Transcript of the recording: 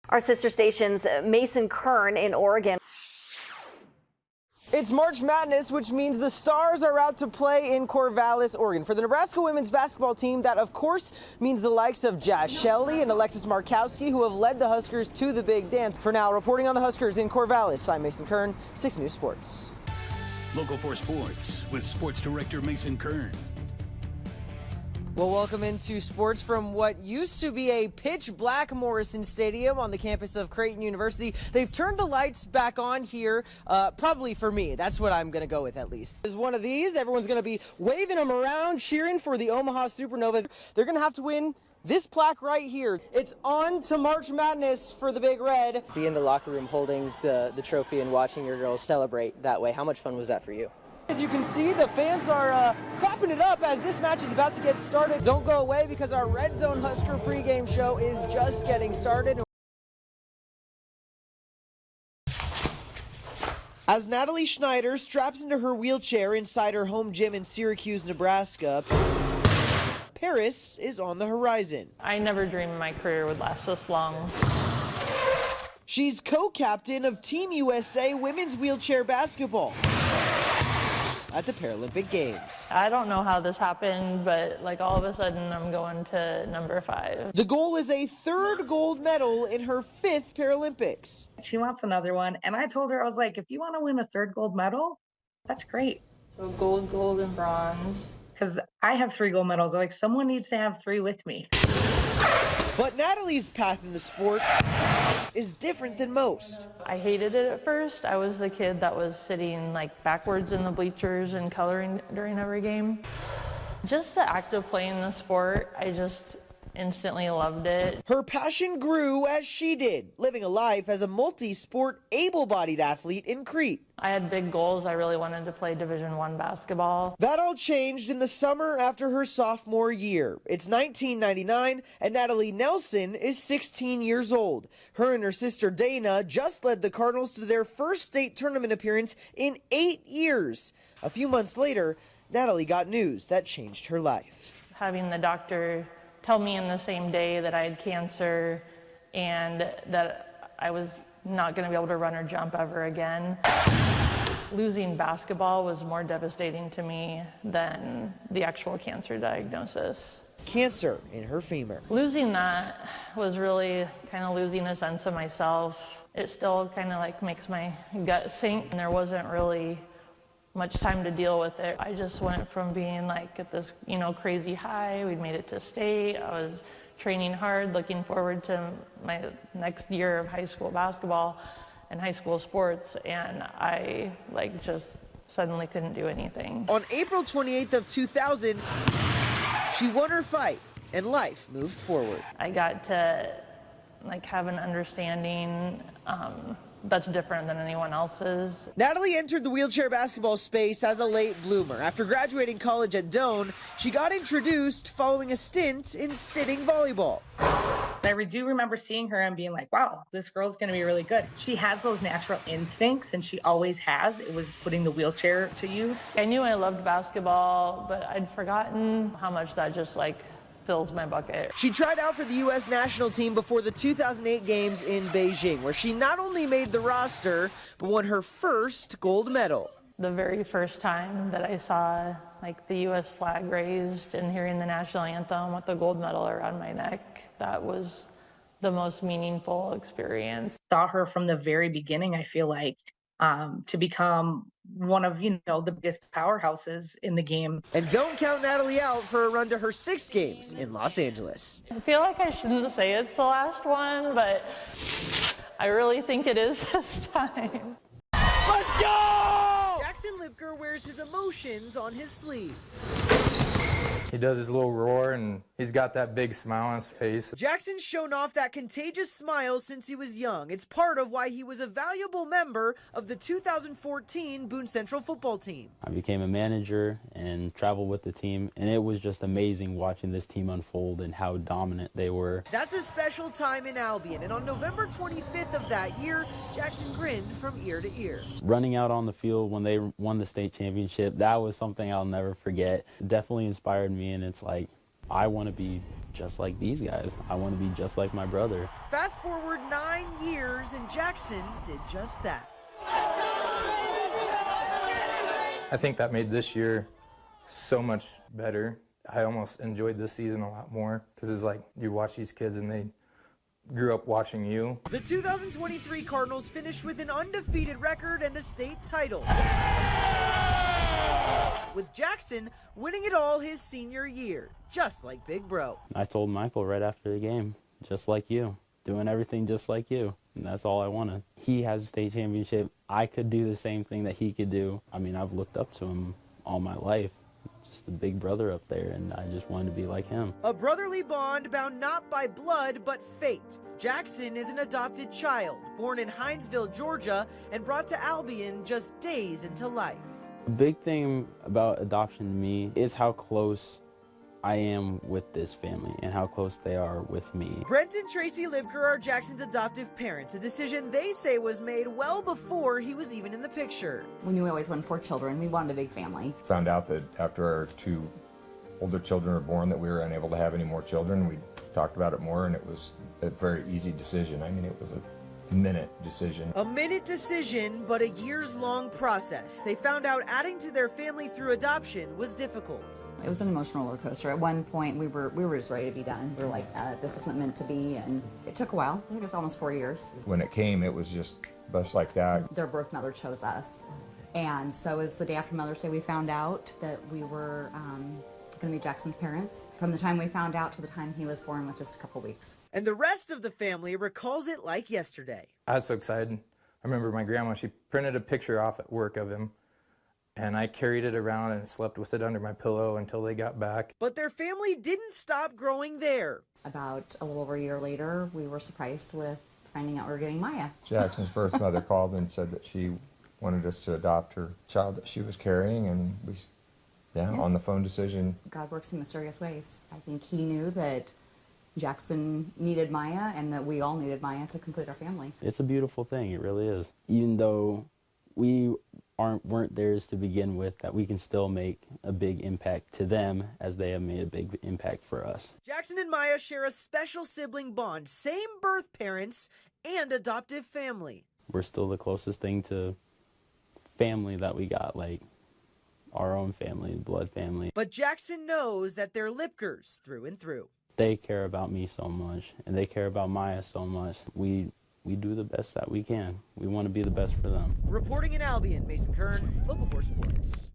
Our sister station's Mason Kern in Oregon. It's March Madness, which means the Stars are out to play in Corvallis, Oregon. For the Nebraska women's basketball team, that of course means the likes of Jazz Shelley and Alexis Markowski, who have led the Huskers to the big dance. For now, reporting on the Huskers in Corvallis, I'm Mason Kern, 6 News Sports. Local 4 Sports with Sports Director Mason Kern. Well, welcome into sports from what used to be a pitch black Morrison Stadium on the campus of Creighton University. They've turned the lights back on here, probably for me. That's what I'm going to go with, at least. There's one of these. Everyone's going to be waving them around, cheering for the Omaha Supernovas. They're going to have to win this plaque right here. It's on to March Madness for the Big Red. Be in the locker room holding the trophy and watching your girls celebrate that way. How much fun was that for you? As you can see, the fans are clapping it up as this match is about to get started. Don't go away because our Red Zone Husker pregame show is just getting started. As Natalie Schneider straps into her wheelchair inside her home gym in Syracuse, Nebraska, Paris is on the horizon. I never dreamed my career would last this long. She's co-captain of Team USA women's wheelchair basketball at the Paralympic Games. I don't know how this happened, but like all of a sudden I'm going to number 5. The goal is a 3rd gold medal in her 5th Paralympics. She wants another one, and I told her, I was like, if you want to win a 3rd gold medal, that's great. So gold, and bronze. Because I have 3 gold medals. I'm like, someone needs to have 3 with me. But Natalie's path in the sport is different than most. I hated it at first. I was the kid that was sitting like backwards in the bleachers and coloring during every game. Just the act of playing the sport, I just instantly loved it. Her passion grew as she did, living a life as a multi-sport, able-bodied athlete in Crete. I had big goals. I really wanted to play Division I basketball. That all changed in the summer after her sophomore year. It's 1999, and Natalie Nelson is 16 years old. Her and her sister Dana just led the Cardinals to their first state tournament appearance in 8 years. A few months later, Natalie got news that changed her life. Having the doctor tell me in the same day that I had cancer and that I was not going to be able to run or jump ever again. Losing basketball was more devastating to me than the actual cancer diagnosis. Cancer in her femur. Losing that was really kind of losing a sense of myself. It still kind of like makes my gut sink, and there wasn't really much time to deal with it. I just went from being like at this, crazy high. We'd made it to state. I was training hard, looking forward to my next year of high school basketball and high school sports, and I just suddenly couldn't do anything. On April 28th of 2000, she won her fight and life moved forward. I got to have an understanding that's different than anyone else's. Natalie entered the wheelchair basketball space as a late bloomer. After graduating college at Doane, she got introduced following a stint in sitting volleyball. I do remember seeing her and being like, wow, this girl's going to be really good. She has those natural instincts, and she always has. It was putting the wheelchair to use. I knew I loved basketball, but I'd forgotten how much that just fills my bucket. She tried out for the U.S. national team before the 2008 games in Beijing, where she not only made the roster, but won her first gold medal. The very first time that I saw the U.S. flag raised and hearing the national anthem with the gold medal around my neck, that was the most meaningful experience. Saw her from the very beginning, I feel like, to become one of, the biggest powerhouses in the game. And don't count Natalie out for a run to her 6 games in Los Angeles. I feel like I shouldn't say it's the last one, but I really think it is this time. Let's go! Jackson Lipker wears his emotions on his sleeve. He does his little roar, and he's got that big smile on his face. Jackson's shown off that contagious smile since he was young. It's part of why he was a valuable member of the 2014 Boone Central football team. I became a manager and traveled with the team, and it was just amazing watching this team unfold and how dominant they were. That's a special time in Albion, and on November 25th of that year, Jackson grinned from ear to ear. Running out on the field when they won the state championship, that was something I'll never forget. It definitely inspired me, and it's like, I want to be just like these guys. I want to be just like my brother. Fast forward 9 years, and Jackson did just that. I think that made this year so much better. I almost enjoyed this season a lot more because it's like you watch these kids and they grew up watching you. The 2023 Cardinals finished with an undefeated record and a state title, with Jackson winning it all his senior year, just like Big Bro. I told Michael right after the game, just like you, doing everything just like you. And that's all I wanted. He has a state championship. I could do the same thing that he could do. I mean, I've looked up to him all my life. Just a big brother up there, and I just wanted to be like him. A brotherly bond bound not by blood, but fate. Jackson is an adopted child, born in Hinesville, Georgia, and brought to Albion just days into life. The big thing about adoption to me is how close I am with this family and how close they are with me. Brent and Tracy Libker are Jackson's adoptive parents, a decision they say was made well before he was even in the picture. We knew we always wanted 4 children. We wanted a big family. Found out that after our 2 older children were born that we were unable to have any more children. We talked about it more, and it was a very easy decision. I mean, it was a minute decision. A minute decision, but a years-long process. They found out adding to their family through adoption was difficult. It was an emotional roller coaster. At one point, we were just ready to be done. We were like, this isn't meant to be, and it took a while. It took us almost 4 years. When it came, it was just like that. Their birth mother chose us, and so it was the day after Mother's Day we found out that we were going to be Jackson's parents. From the time we found out to the time he was born was just a couple weeks. And the rest of the family recalls it like yesterday. I was so excited. I remember my grandma, she printed a picture off at work of him, and I carried it around and slept with it under my pillow until they got back. But their family didn't stop growing there. About a little over a year later, we were surprised with finding out we were getting Maya. Jackson's birth mother called and said that she wanted us to adopt her child that she was carrying, and we, on the phone decision. God works in mysterious ways. I think he knew that Jackson needed Maya and that we all needed Maya to complete our family. It's a beautiful thing, it really is. Even though we weren't theirs to begin with, that we can still make a big impact to them as they have made a big impact for us. Jackson and Maya share a special sibling bond, same birth parents and adoptive family. We're still the closest thing to family that we got, like our own family, blood family. But Jackson knows that they're Lipkers through and through. They care about me so much, and they care about Maya so much. We do the best that we can. We want to be the best for them. Reporting in Albion, Mason Kern, Local 4 Sports.